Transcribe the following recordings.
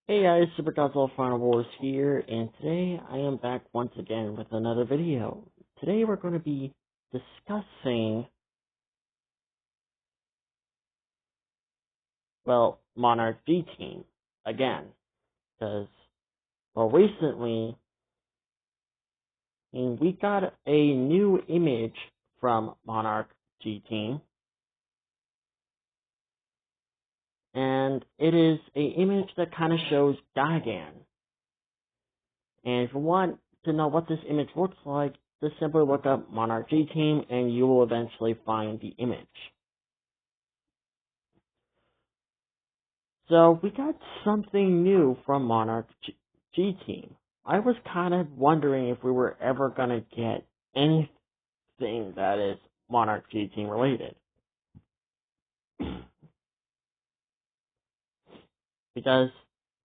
Hey guys, Super Godzilla Final Wars here, and today I am back once again with another video. Today we're going to be discussing, Monarch G Team again, because, recently, we got a new image from Monarch G Team, and it is a image that kind of shows Gigan. And if you want to know what this image looks like, just simply look up Monarch G Team and you will eventually find the image. So we got something new from Monarch G Team. I was kind of wondering if we were ever going to get anything that is Monarch G Team related. Because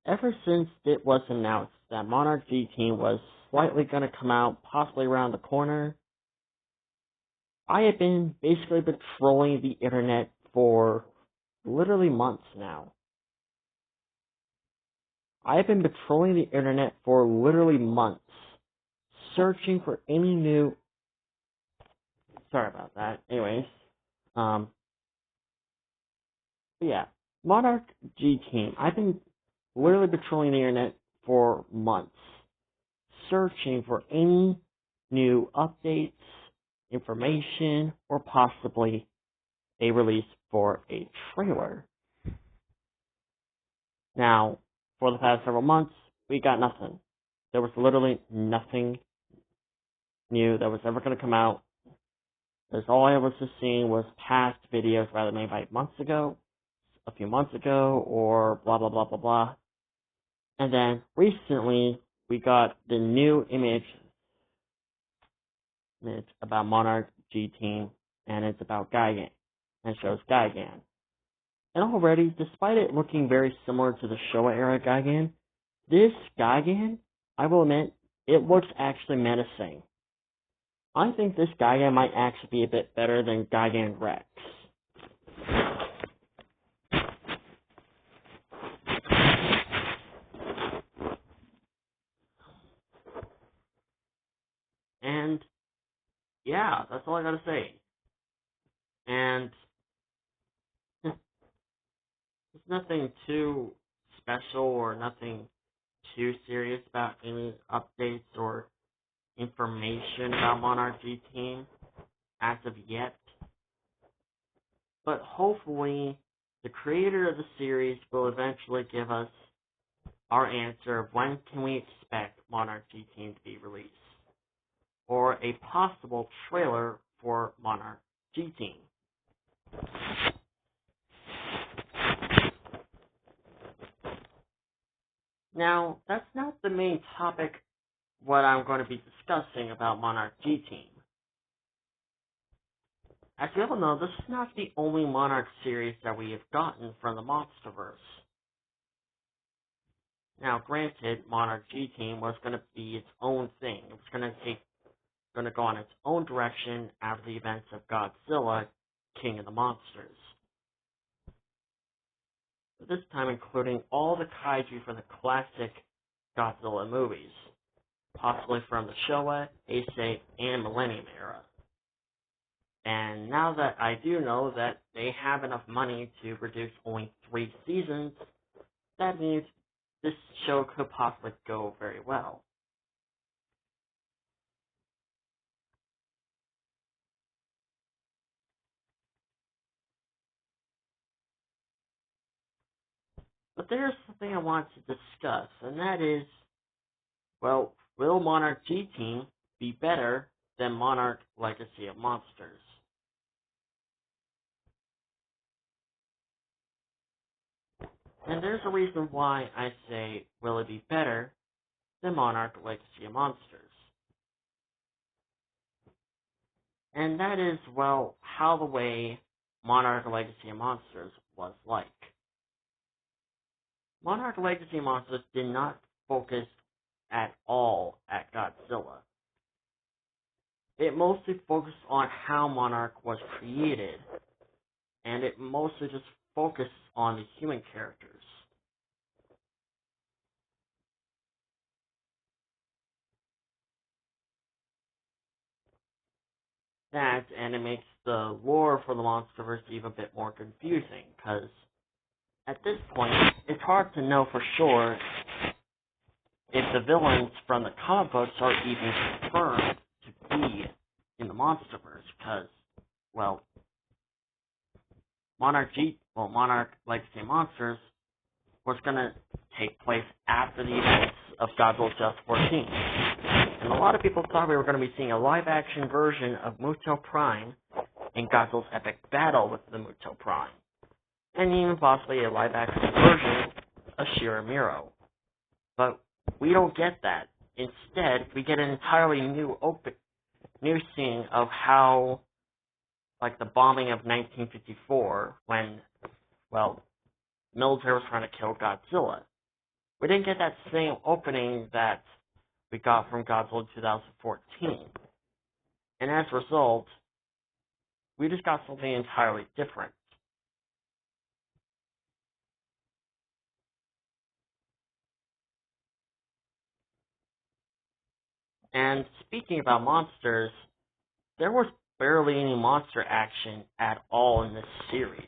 ever since it was announced that Monarch G Team was slightly going to come out, possibly around the corner, I have been basically patrolling the internet for literally months now. I have been patrolling the internet for literally months, searching for any new... Sorry about that. Anyways, yeah, Monarch G Team. I've been literally patrolling the internet for months, searching for any new updates, information, or possibly a release for a trailer. Now, for the past several months, we got nothing. There was literally nothing new that was ever going to come out. Because all I was just seeing was past videos rather made by a few months ago, or blah blah blah blah blah. And then recently we got the new image about Monarch G Team, and it's about Gigan, and it shows Gigan. And already, despite it looking very similar to the Showa era Gigan, this Gigan, I will admit, it looks actually menacing. I think this Gigan might actually be a bit better than Gigan Rex. And yeah, that's all I gotta say. And there's nothing too special or nothing too serious about any updates or information about Monarch G Team as of yet. But hopefully, the creator of the series will eventually give us our answer of when can we expect Monarch G Team to be released, or a possible trailer for Monarch G Team. Now, that's not the main topic what I'm going to be discussing about Monarch G Team. As you all know, this is not the only Monarch series that we have gotten from the Monsterverse. Now, granted, Monarch G Team was going to be its own thing. It was going to go on its own direction after the events of Godzilla, King of the Monsters. But this time including all the kaiju from the classic Godzilla movies, possibly from the Showa, Heisei, and Millennium era. And now that I do know that they have enough money to produce only 3 seasons, that means this show could possibly go very well. But there's something I want to discuss, and that is, will Monarch G Team be better than Monarch Legacy of Monsters? And there's a reason why I say, will it be better than Monarch Legacy of Monsters? And that is, how the way Monarch Legacy of Monsters was like. Monarch Legacy of Monsters did not focus at all at Godzilla. It mostly focused on how Monarch was created, and it mostly just focused on the human characters. that, and it makes the lore for the MonsterVerse even a bit more confusing, because at this point, it's hard to know for sure if the villains from the comic books are even confirmed to be in the MonsterVerse, because, well, Monarch Legacy of Monsters was going to take place after the events of Godzilla 2014. And a lot of people thought we were going to be seeing a live-action version of Muto Prime in Godzilla's epic battle with the Muto Prime, and even possibly a live-action version of Shiramiro. But we don't get that. Instead, we get an entirely new scene of how, like, the bombing of 1954, when, well, military was trying to kill Godzilla. We didn't get that same opening that we got from Godzilla 2014. And as a result, we just got something entirely different. And speaking about monsters, there was barely any monster action at all in this series.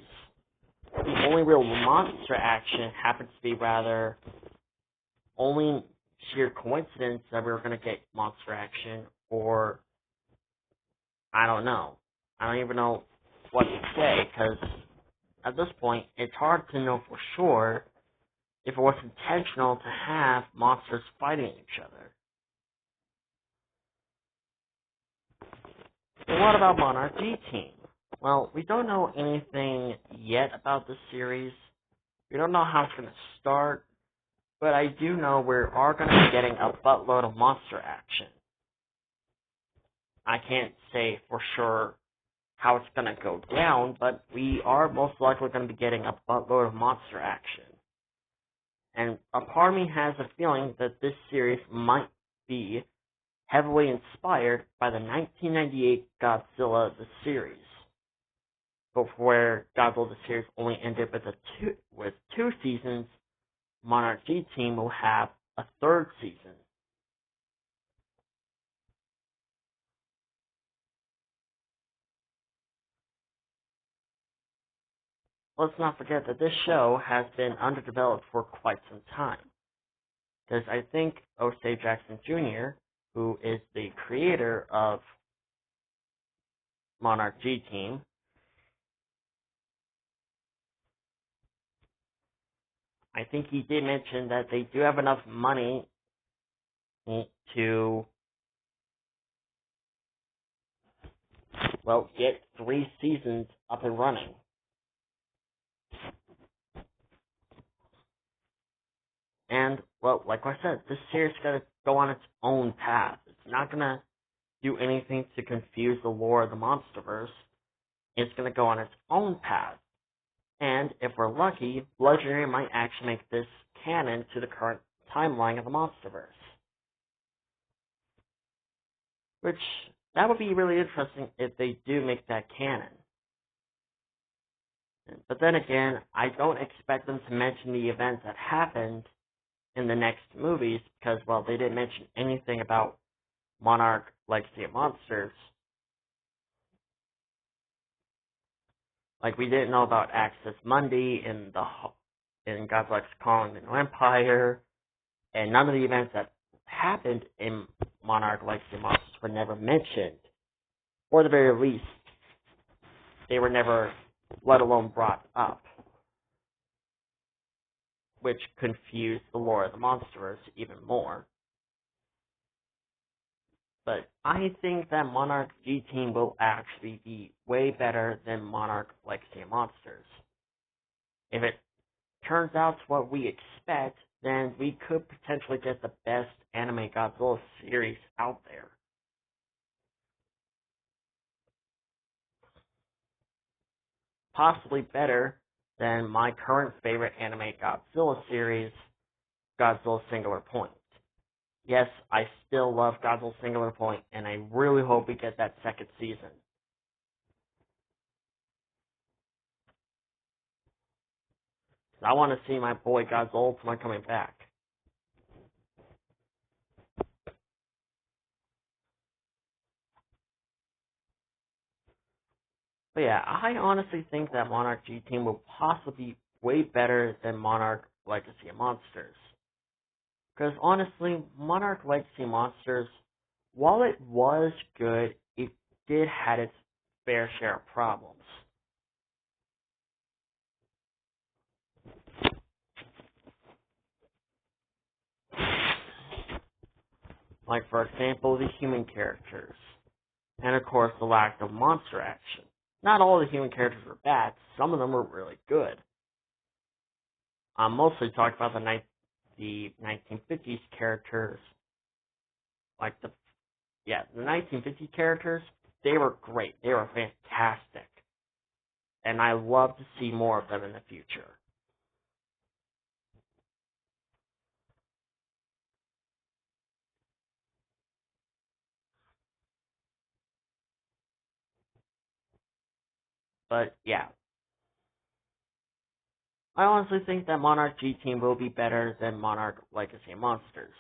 The only real monster action happens to be rather only sheer coincidence that we were going to get monster action, or I don't know. I don't even know what to say, because at this point, it's hard to know for sure if it was intentional to have monsters fighting each other. So what about Monarch G-Team? Well, we don't know anything yet about this series. We don't know how it's going to start, but I do know we are going to be getting a buttload of monster action. I can't say for sure how it's going to go down, but we are most likely going to be getting a buttload of monster action. And a part of me has a feeling that this series might be heavily inspired by the 1998 Godzilla the series, but where Godzilla the series only ended with two seasons, Monarch G-Team will have a third season. Let's not forget that this show has been underdeveloped for quite some time, because I think Osei Jackson Jr., who is the creator of Monarch G-Team, I think he did mention that they do have enough money to, well, get 3 seasons up and running. And, well, like I said, this series is going to go on its own path. It's not going to do anything to confuse the lore of the MonsterVerse. It's going to go on its own path. And if we're lucky, Legendary might actually make this canon to the current timeline of the MonsterVerse. Which, that would be really interesting if they do make that canon. But then again, I don't expect them to mention the events that happened in the next movies, because, well, they didn't mention anything about Monarch Legacy of Monsters. Like, we didn't know about Axis Mundi in Godzilla X Kong and Empire, and none of the events that happened in Monarch Legacy of Monsters were never mentioned. Or at the very least, they were never, let alone brought up, which confused the lore of the MonsterVerse even more. But I think that Monarch G-Team will actually be way better than Monarch Legacy of Monsters. If it turns out what we expect, then we could potentially get the best anime Godzilla series out there. Possibly better than my current favorite anime Godzilla series, Godzilla Singular Point. Yes, I still love Godzilla Singular Point, and I really hope we get that second season. I want to see my boy Godzilla Ultimate coming back. But yeah, I honestly think that Monarch G Team will possibly be way better than Monarch Legacy of Monsters. Because honestly, Monarch Legacy Monsters, while it was good, it did had its fair share of problems. Like, for example, the human characters. And of course, the lack of monster action. Not all the human characters were bad, some of them were really good. I'm mostly talking about the 1950s characters. Like, the 1950 characters, they were great. They were fantastic. And I love to see more of them in the future. But yeah, I honestly think that Monarch G Team will be better than Monarch Legacy Monsters.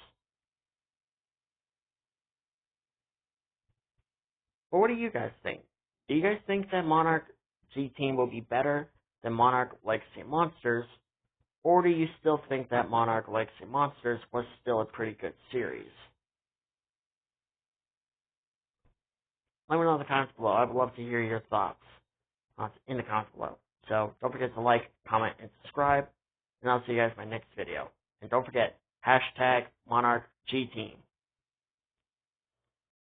But what do you guys think? Do you guys think that Monarch G Team will be better than Monarch Legacy Monsters? Or do you still think that Monarch Legacy Monsters was still a pretty good series? Let me know in the comments below. I'd love to hear your thoughts in the comments below. So don't forget to like, comment, and subscribe. And I'll see you guys in my next video. And don't forget, hashtag Monarch G Team.